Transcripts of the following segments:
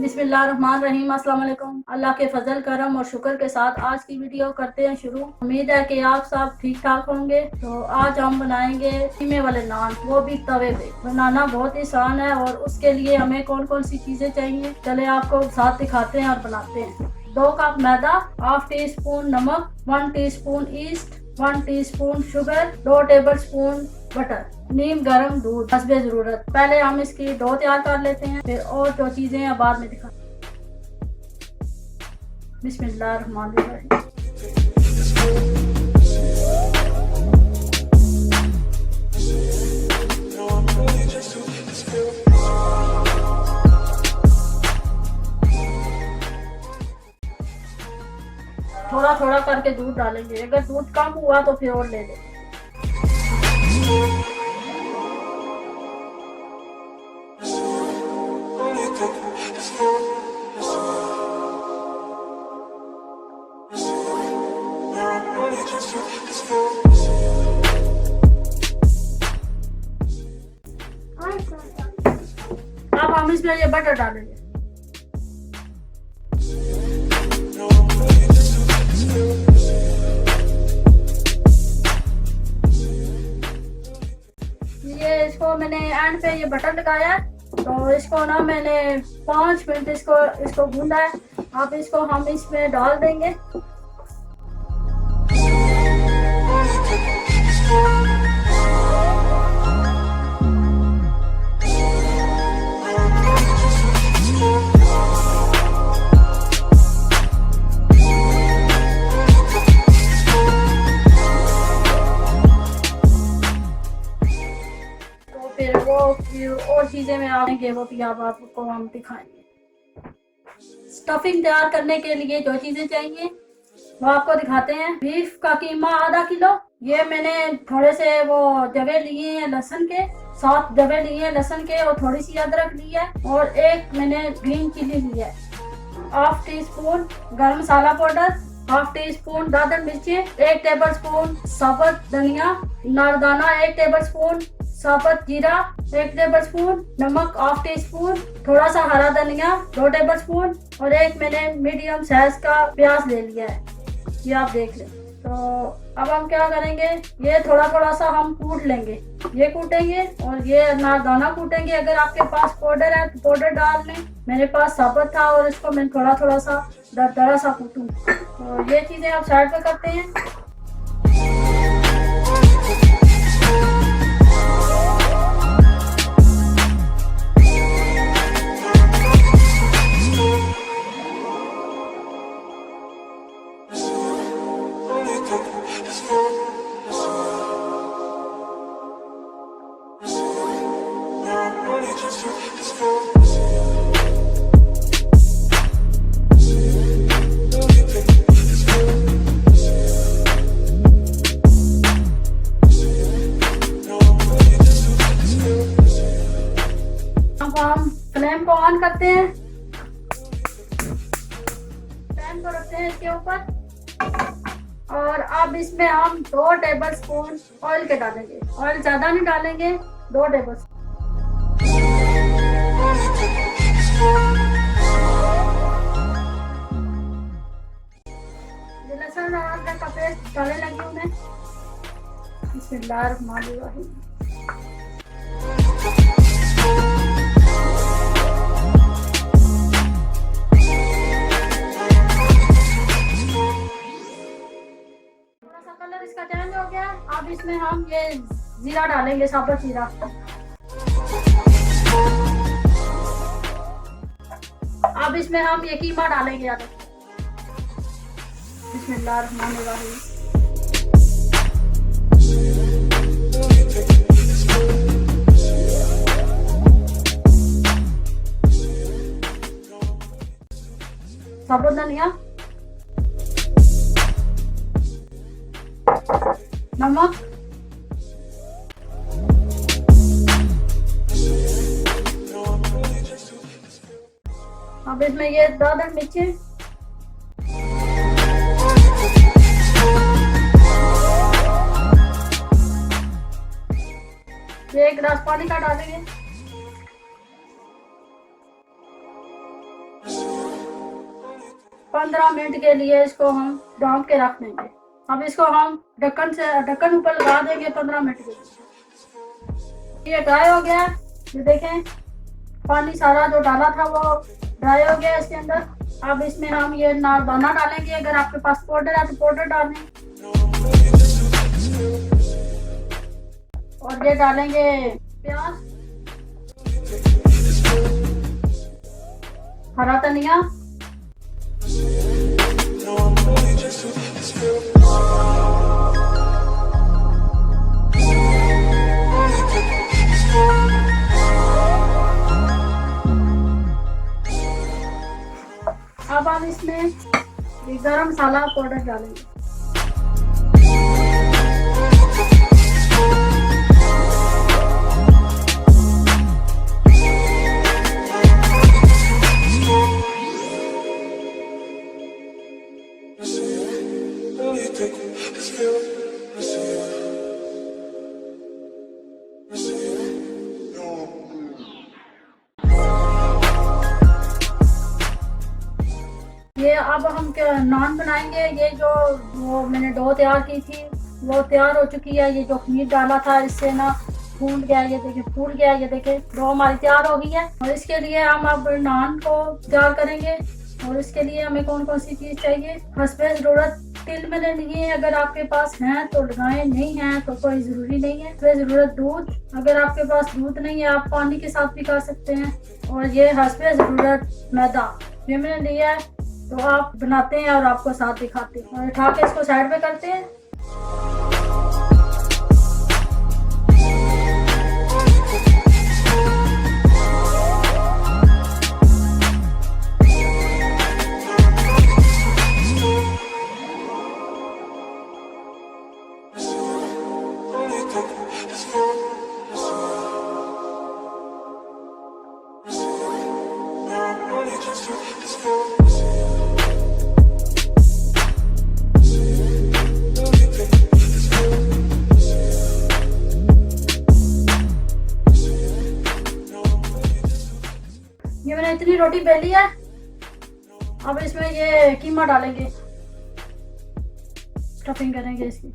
बिस्मिल्लाहिर्रहमानिर्रहीम। अस्सलामुअलैकुम। अल्लाह के फजल करम और शुक्र के साथ आज की वीडियो करते हैं शुरू। उम्मीद है कि आप सब ठीक ठाक होंगे। तो आज हम बनाएंगे कीमे वाले नान, वो भी तवे पे। बनाना बहुत ही आसान है और उसके लिए हमें कौन कौन सी चीजें चाहिए चले आपको साथ दिखाते हैं और बनाते हैं। 2 कप मैदा, हाफ टी स्पून नमक, 1 teaspoon yeast, 1 teaspoon sugar, 2 tablespoon butter, नीम गर्म दूध हस्बे जरूरत। पहले हम इसकी डो तैयार कर लेते हैं, फिर और जो चीजें हैं बाद में दिखा। बिस्मिल्लाहिर्रहमानिर्रहीम। थोड़ा थोड़ा करके दूध डालेंगे, अगर दूध कम हुआ तो फिर और ले लेंगे। अब हम इसमें ये बटर डालेंगे। ये इसको मैंने एंड पे ये बटर लगाया, तो इसको ना मैंने 5 मिनट इसको भूना है। अब इसको हम इसमें डाल देंगे। और चीजें में आएंगे वो भी आपको हम दिखाएंगे। स्टफिंग तैयार करने के लिए जो चीजें चाहिए वो आपको दिखाते हैं। बीफ का कीमा आधा किलो, ये मैंने थोड़े से वो जवे लिए हैं लहसुन के, 7 जवे लिए हैं लहसुन के, और थोड़ी सी अदरक ली है, और एक मैंने ग्रीन चिली ली है। हाफ टी स्पून गरम मसाला पाउडर, हाफ टी स्पून दादन मिर्ची, 1 टेबलस्पून साबुत धनिया, नारदाना 1 टेबलस्पून, साबुत जीरा 1 टेबलस्पून, नमक हाफ टी स्पून, थोड़ा सा हरा धनिया 2 टेबलस्पून, और एक मैंने मीडियम साइज का प्याज ले लिया है, ये आप देख लें। तो अब हम क्या करेंगे, ये थोड़ा थोड़ा सा हम कूट लेंगे, ये कूटेंगे और ये नारदाना कूटेंगे। अगर आपके पास पाउडर है तो पाउडर डाल लें, मेरे पास साबुत था और इसको मैं थोड़ा थोड़ा सा दरदरा सा कूटूँ। तो ये चीजें आप साइड पे करते हैं। हम फ्लेम को ऑन करते हैं, फ्लेम को रखते हैं इसके ऊपर, और अब इसमें हम 2 टेबलस्पून ऑयल के डालेंगे। ऑयल ज्यादा नहीं डालेंगे, 2 टेबलस्पून। लहसुन और अदरक का पेस्ट डालने लगी हूँ मैं। बिस्मिल्लाहिर्रहमानिर्रहीम। कलर इसका चेंज हो गया। अब इसमें हम ये जीरा डालेंगे, साबुत जीरा। अब इसमें हम ये कीमा डालेंगे। बिस्मिल्लाहिर्रहमानिर्रहीम। साबुत धनिया, नमक, अब इसमें ये दादन मिर्ची, ये 1 गिलास पानी का डालेंगे। 15 मिनट के लिए इसको हम ढक के रख देंगे। अब इसको हम ढक्कन ऊपर लगा देंगे 15 मिनट के लिए। ये ड्राई हो गया, ये देखें पानी सारा जो डाला था वो ड्राई हो गया इसके अंदर। अब इसमें हम ये दाना डालेंगे, अगर आपके पास पाउडर है तो पाउडर डालें, और ये डालेंगे प्याज, हरा धनिया, अब हम इसमें गरम मसाला पाउडर डालेंगे। ये अब हम नान बनाएंगे। ये जो वो मैंने डो तैयार की थी वो तैयार हो चुकी है। ये जो खमीर डाला था इससे ना फूल गया, ये देखिए फूल गया, ये देखिए डो हमारी तैयार हो गई है। और इसके लिए हम अब नान को तैयार करेंगे। और इसके लिए हमें कौन कौन सी चीज़ चाहिए, हस्बे ज़रूरत तिल मैंने लिए, अगर आपके पास हैं तो लगाएं, नहीं है तो कोई ज़रूरी नहीं है। फिर ज़रूरत दूध, अगर आपके पास दूध नहीं है आप पानी के साथ भी कर सकते हैं। और ये हस्बे ज़रूरत मैदा, ये मैंने लिया है, तो आप बनाते हैं और आपको साथ दिखाते हैं। और उठा के इसको साइड पे करते हैं। ये मैंने इतनी रोटी बेली है। अब इसमें ये कीमा डालेंगे, स्टफिंग करेंगे इसकी।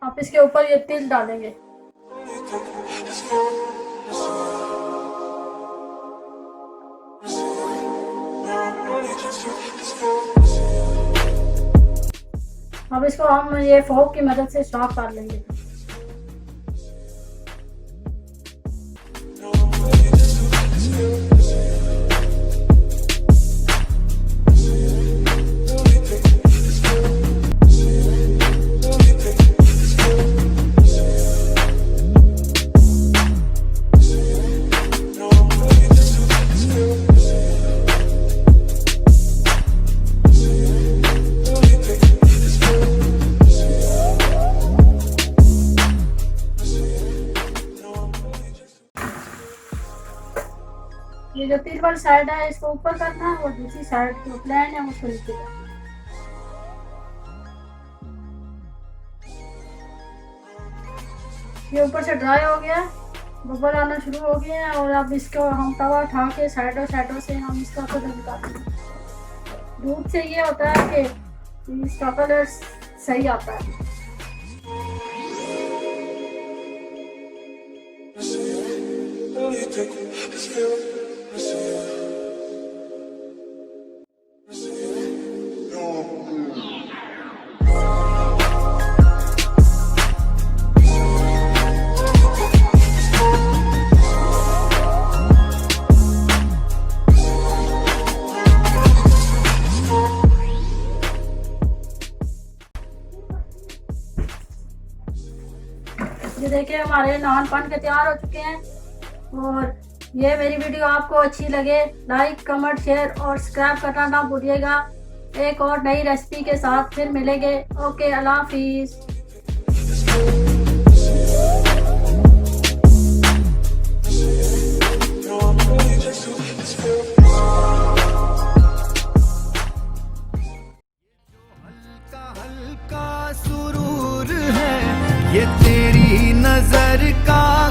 आप इसके ऊपर ये तिल डालेंगे। अब इसको हम ये फोक की मदद से साफ कर लेंगे। ये जो तिल वाली साइड है इसको ऊपर करना है और दूसरी साइड जो प्लेन है उसको नीचे करना है। ये ऊपर से ड्राई हो गया, बबल आना शुरू हो गए हैं। और अब इसको हम तवा उठा के साइडों से हम इसका कलर निकालेंगे। दूध से ये होता है कि इसका कलर सही आता है। ये देखिए हमारे नान बन के तैयार हो चुके हैं। और ये मेरी वीडियो आपको अच्छी लगे लाइक कमेंट शेयर और सब्सक्राइब करना ना भूलिएगा। एक और नई रेसिपी के साथ फिर मिलेंगे। ओके, अल्लाह हाफिज़। ये तेरी नजर का